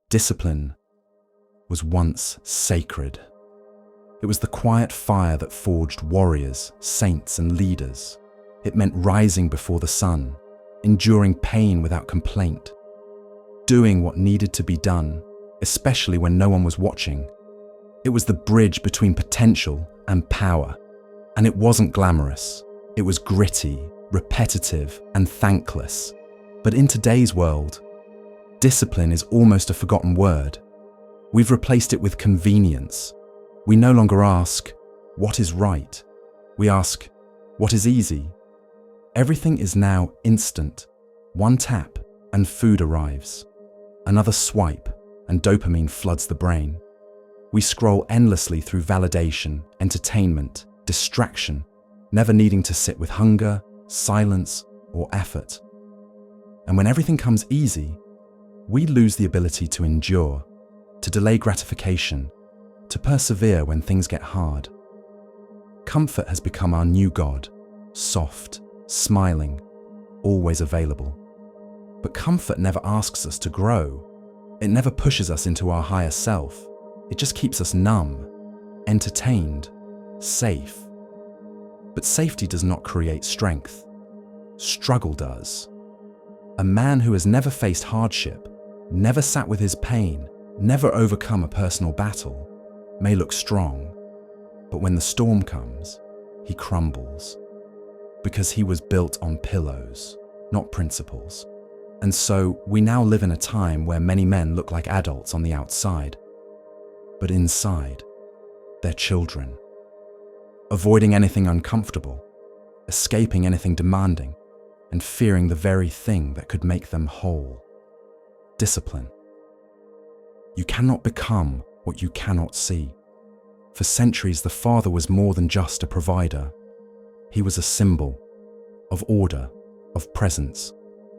Discipline was once sacred. It was the quiet fire that forged warriors, saints, and leaders. It meant rising before the sun, enduring pain without complaint, doing what needed to be done, especially when no one was watching. It was the bridge between potential and power, and it wasn't glamorous. It was gritty, repetitive, and thankless. But in today's world, discipline is almost a forgotten word. We've replaced it with convenience. We no longer ask, what is right? We ask, what is easy? Everything is now instant. One tap and food arrives. Another swipe and dopamine floods the brain. We scroll endlessly through validation, entertainment, distraction, never needing to sit with hunger, silence, or effort. And when everything comes easy, we lose the ability to endure, to delay gratification, to persevere when things get hard. Comfort has become our new god, soft, smiling, always available. But comfort never asks us to grow. It never pushes us into our higher self. It just keeps us numb, entertained, safe. But safety does not create strength. Struggle does. A man who has never faced hardship, never sat with his pain, never overcome a personal battle, may look strong, but when the storm comes, he crumbles. Because he was built on pillows, not principles. And so we now live in a time where many men look like adults on the outside, but inside, they're children. Avoiding anything uncomfortable, escaping anything demanding, and fearing the very thing that could make them whole. Discipline. You cannot become what you cannot see. For centuries, the father was more than just a provider. He was a symbol of order, of presence,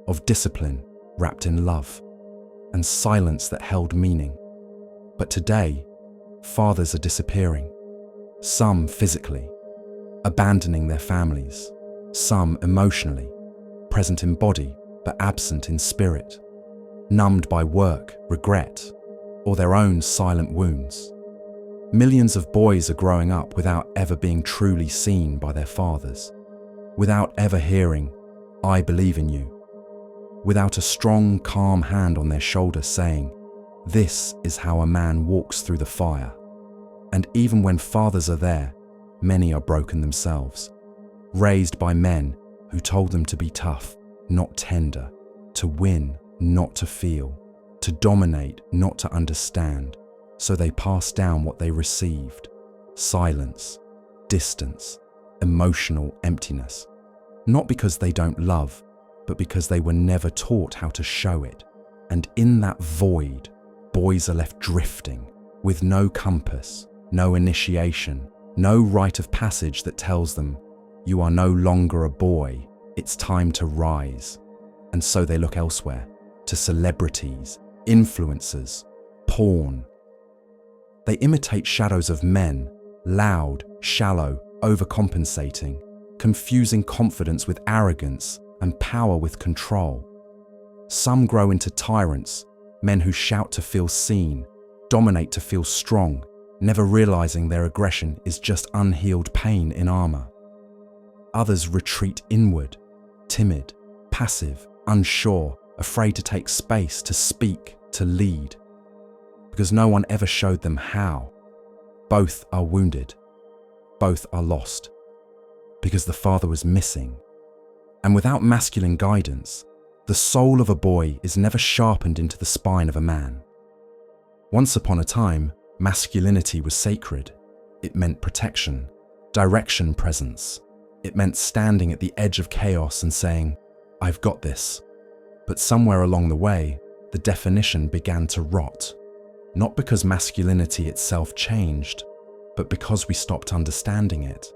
of discipline wrapped in love, and silence that held meaning. But today, fathers are disappearing. Some physically, abandoning their families. Some emotionally, present in body but absent in spirit. Numbed by work, regret, or their own silent wounds. Millions of boys are growing up without ever being truly seen by their fathers, without ever hearing, "I believe in you," without a strong, calm hand on their shoulder saying, "This is how a man walks through the fire." And even when fathers are there, many are broken themselves, raised by men who told them to be tough, not tender, to win, not to feel, to dominate, not to understand. So they pass down what they received: silence, distance, emotional emptiness. Not because they don't love, but because they were never taught how to show it. And in that void, boys are left drifting, with no compass, no initiation, no rite of passage that tells them, "You are no longer a boy, it's time to rise." And so they look elsewhere, to celebrities, influencers, porn. They imitate shadows of men, loud, shallow, overcompensating, confusing confidence with arrogance and power with control. Some grow into tyrants, men who shout to feel seen, dominate to feel strong, never realizing their aggression is just unhealed pain in armor. Others retreat inward, timid, passive, unsure, afraid to take space, to speak, to lead. Because no one ever showed them how. Both are wounded. Both are lost. Because the father was missing. And without masculine guidance, the soul of a boy is never sharpened into the spine of a man. Once upon a time, masculinity was sacred. It meant protection, direction, presence. It meant standing at the edge of chaos and saying, "I've got this." But somewhere along the way, the definition began to rot. Not because masculinity itself changed, but because we stopped understanding it.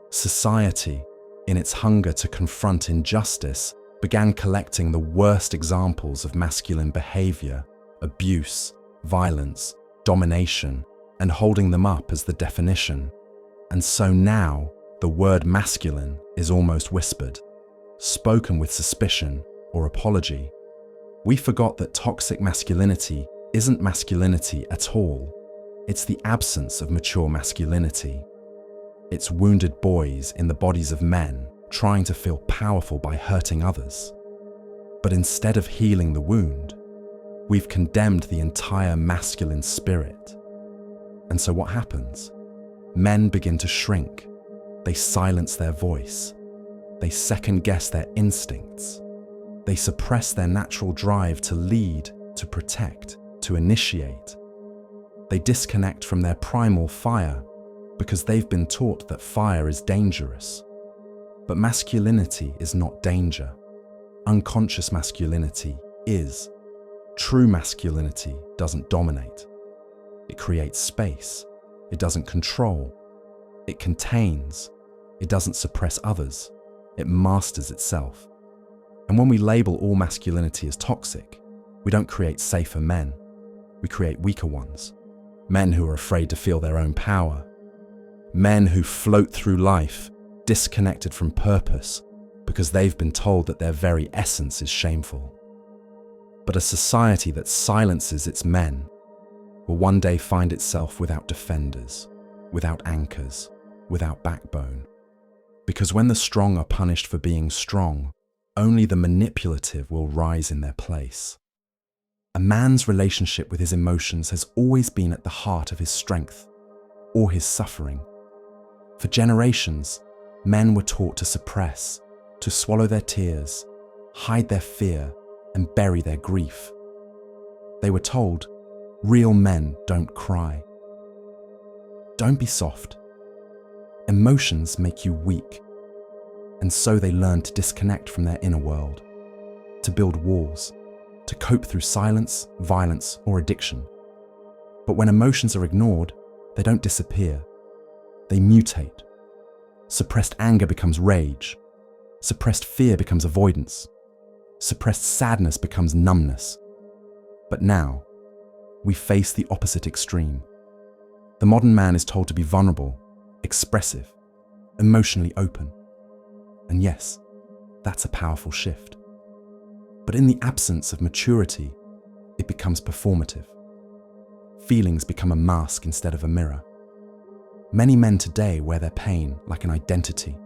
Society, in its hunger to confront injustice, began collecting the worst examples of masculine behavior, abuse, violence, domination, and holding them up as the definition. And so now, the word masculine is almost whispered, spoken with suspicion or apology. We forgot that toxic masculinity isn't masculinity at all. It's the absence of mature masculinity. It's wounded boys in the bodies of men trying to feel powerful by hurting others. But instead of healing the wound, we've condemned the entire masculine spirit. And so what happens? Men begin to shrink. They silence their voice. They second-guess their instincts. They suppress their natural drive to lead, to protect, to initiate. They disconnect from their primal fire because they've been taught that fire is dangerous. But masculinity is not danger. Unconscious masculinity is. True masculinity doesn't dominate. It creates space. It doesn't control. It contains. It doesn't suppress others. It masters itself. And when we label all masculinity as toxic, we don't create safer men. We create weaker ones. Men who are afraid to feel their own power. Men who float through life disconnected from purpose because they've been told that their very essence is shameful. But a society that silences its men will one day find itself without defenders, without anchors, without backbone. Because when the strong are punished for being strong, only the manipulative will rise in their place. A man's relationship with his emotions has always been at the heart of his strength or his suffering. For generations, men were taught to suppress, to swallow their tears, hide their fear, and bury their grief. They were told, real men don't cry. Don't be soft. Emotions make you weak. And so they learned to disconnect from their inner world, to build walls, to cope through silence, violence, or addiction. But when emotions are ignored, they don't disappear. They mutate. Suppressed anger becomes rage. Suppressed fear becomes avoidance. Suppressed sadness becomes numbness. But now, we face the opposite extreme. The modern man is told to be vulnerable, expressive, emotionally open. And yes, that's a powerful shift. But in the absence of maturity, it becomes performative. Feelings become a mask instead of a mirror. Many men today wear their pain like an identity,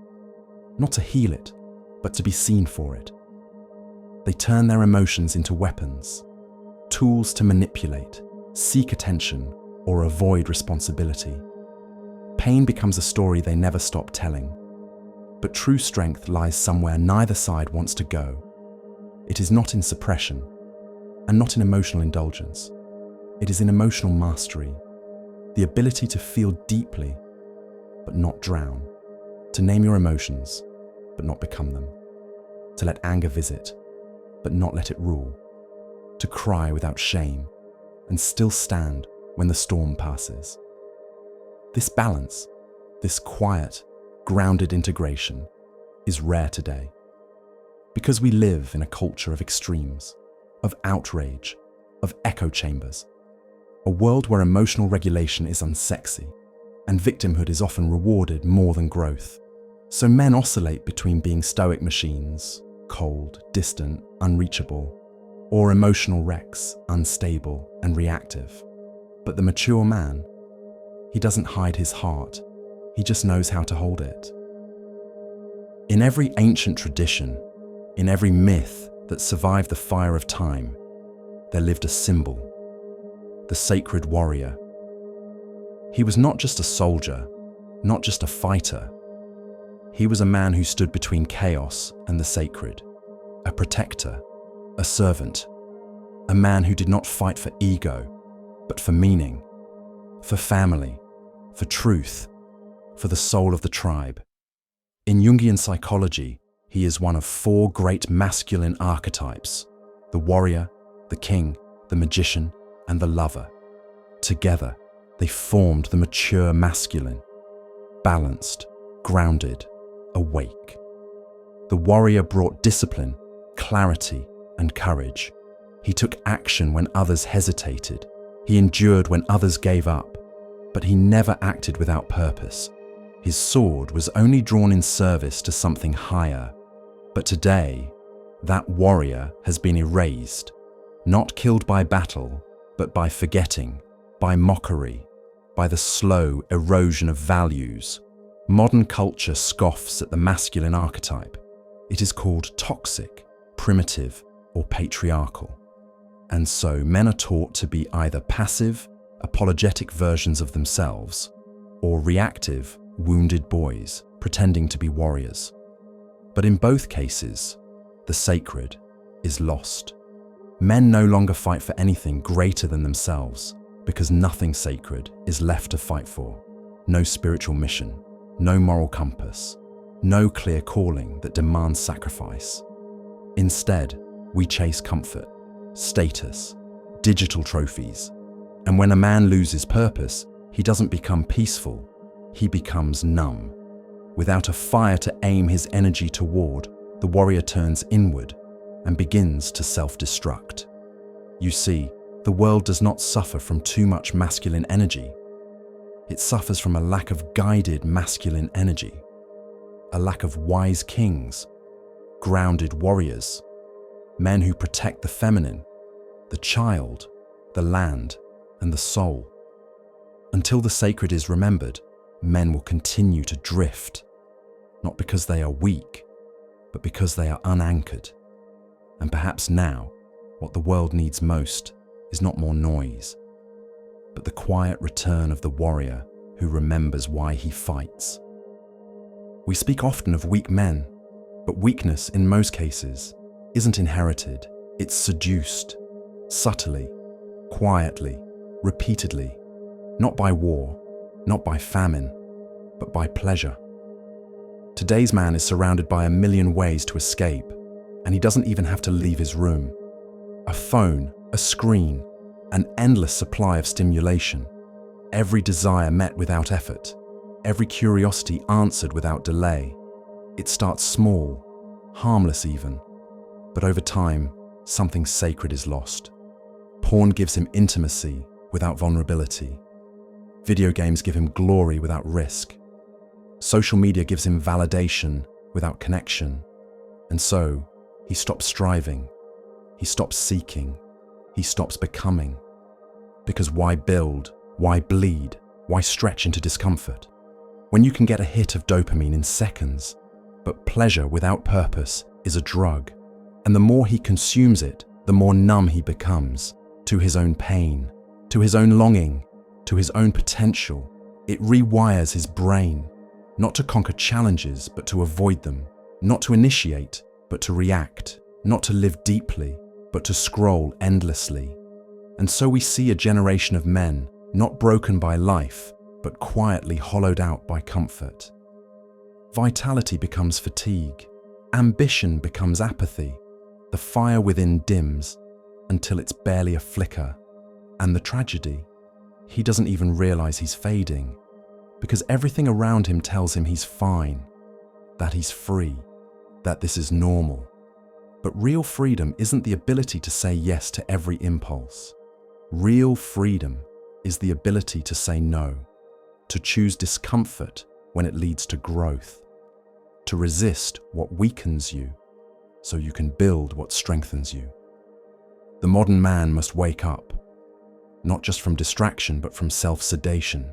not to heal it, but to be seen for it. They turn their emotions into weapons, tools to manipulate, seek attention, or avoid responsibility. Pain becomes a story they never stop telling. But true strength lies somewhere neither side wants to go. It is not in suppression, and not in emotional indulgence. It is in emotional mastery, the ability to feel deeply, but not drown, to name your emotions, but not become them, to let anger visit, but not let it rule, to cry without shame, and still stand when the storm passes. This balance, this quiet, grounded integration, is rare today. Because we live in a culture of extremes, of outrage, of echo chambers, a world where emotional regulation is unsexy, and victimhood is often rewarded more than growth. So men oscillate between being stoic machines, cold, distant, unreachable, or emotional wrecks, unstable and reactive. But the mature man, he doesn't hide his heart, he just knows how to hold it. In every ancient tradition, in every myth that survived the fire of time, there lived a symbol, the sacred warrior. He was not just a soldier, not just a fighter. He was a man who stood between chaos and the sacred, a protector, a servant, a man who did not fight for ego, but for meaning, for family, for truth, for the soul of the tribe. In Jungian psychology, he is one of 4 great masculine archetypes: the warrior, the king, the magician, and the lover. Together, they formed the mature masculine, balanced, grounded, awake. The warrior brought discipline, clarity, and courage. He took action when others hesitated. He endured when others gave up. But he never acted without purpose. His sword was only drawn in service to something higher. But today, that warrior has been erased, not killed by battle, but by forgetting, by mockery, by the slow erosion of values. Modern culture scoffs at the masculine archetype. It is called toxic, primitive, or patriarchal. And so men are taught to be either passive, apologetic versions of themselves, or reactive, wounded boys pretending to be warriors. But in both cases, the sacred is lost. Men no longer fight for anything greater than themselves because nothing sacred is left to fight for. No spiritual mission, no moral compass, no clear calling that demands sacrifice. Instead, we chase comfort, status, digital trophies. And when a man loses purpose, he doesn't become peaceful, he becomes numb. Without a fire to aim his energy toward, the warrior turns inward and begins to self-destruct. You see, the world does not suffer from too much masculine energy. It suffers from a lack of guided masculine energy, a lack of wise kings, grounded warriors, men who protect the feminine, the child, the land, and the soul. Until the sacred is remembered, men will continue to drift, not because they are weak, but because they are unanchored. And perhaps now, what the world needs most is not more noise, but the quiet return of the warrior who remembers why he fights. We speak often of weak men, but weakness in most cases isn't inherited, it's seduced, subtly, quietly, repeatedly, not by war, not by famine, but by pleasure. Today's man is surrounded by a million ways to escape, and he doesn't even have to leave his room. A phone, a screen, an endless supply of stimulation, every desire met without effort, every curiosity answered without delay. It starts small, harmless even, but over time, something sacred is lost. Porn gives him intimacy without vulnerability. Video games give him glory without risk. Social media gives him validation without connection. And so, he stops striving, he stops seeking, he stops becoming. Because why build, why bleed, why stretch into discomfort? When you can get a hit of dopamine in seconds, but pleasure without purpose is a drug. And the more he consumes it, the more numb he becomes to his own pain, to his own longing, to his own potential. It rewires his brain, not to conquer challenges, but to avoid them, not to initiate, but to react, not to live deeply, but to scroll endlessly. And so we see a generation of men, not broken by life, but quietly hollowed out by comfort. Vitality becomes fatigue, ambition becomes apathy, the fire within dims until it's barely a flicker. And the tragedy, he doesn't even realize he's fading, because everything around him tells him he's fine, that he's free, that this is normal. But real freedom isn't the ability to say yes to every impulse. Real freedom is the ability to say no, to choose discomfort when it leads to growth, to resist what weakens you so you can build what strengthens you. The modern man must wake up, not just from distraction but from self-sedation,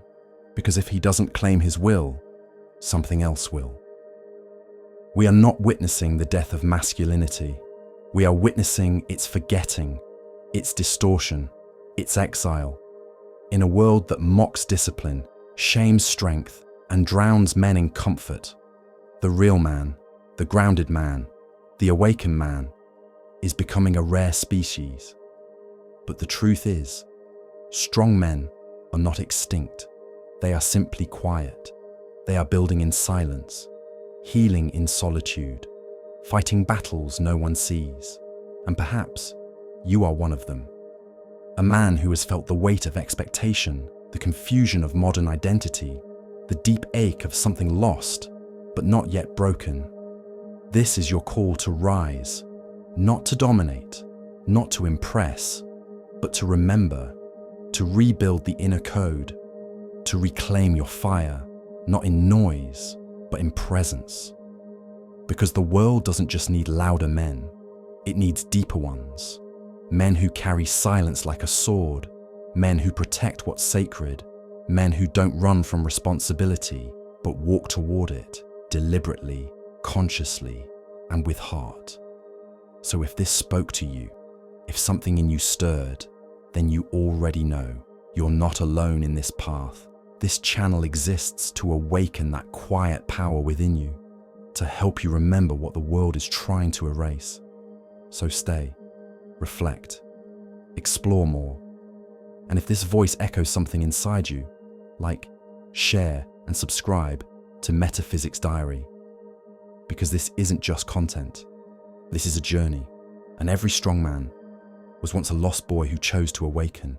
because if he doesn't claim his will, something else will. We are not witnessing the death of masculinity. We are witnessing its forgetting, its distortion, its exile. In a world that mocks discipline, shames strength, and drowns men in comfort, the real man, the grounded man, the awakened man, is becoming a rare species. But the truth is, strong men are not extinct. They are simply quiet. They are building in silence, healing in solitude, fighting battles no one sees. And perhaps you are one of them. A man who has felt the weight of expectation, the confusion of modern identity, the deep ache of something lost, but not yet broken. This is your call to rise, not to dominate, not to impress, but to remember, to rebuild the inner code, to reclaim your fire, not in noise, but in presence. Because the world doesn't just need louder men, it needs deeper ones. Men who carry silence like a sword, Men who protect what's sacred, men who don't run from responsibility, but walk toward it, deliberately, consciously, and with heart. So if this spoke to you, if something in you stirred, then you already know you're not alone in this path. This channel exists to awaken that quiet power within you, to help you remember what the world is trying to erase. So stay, reflect, explore more. And if this voice echoes something inside you, like, share and subscribe to Metaphysics Diary. Because this isn't just content, this is a journey, and every strong man was once a lost boy who chose to awaken.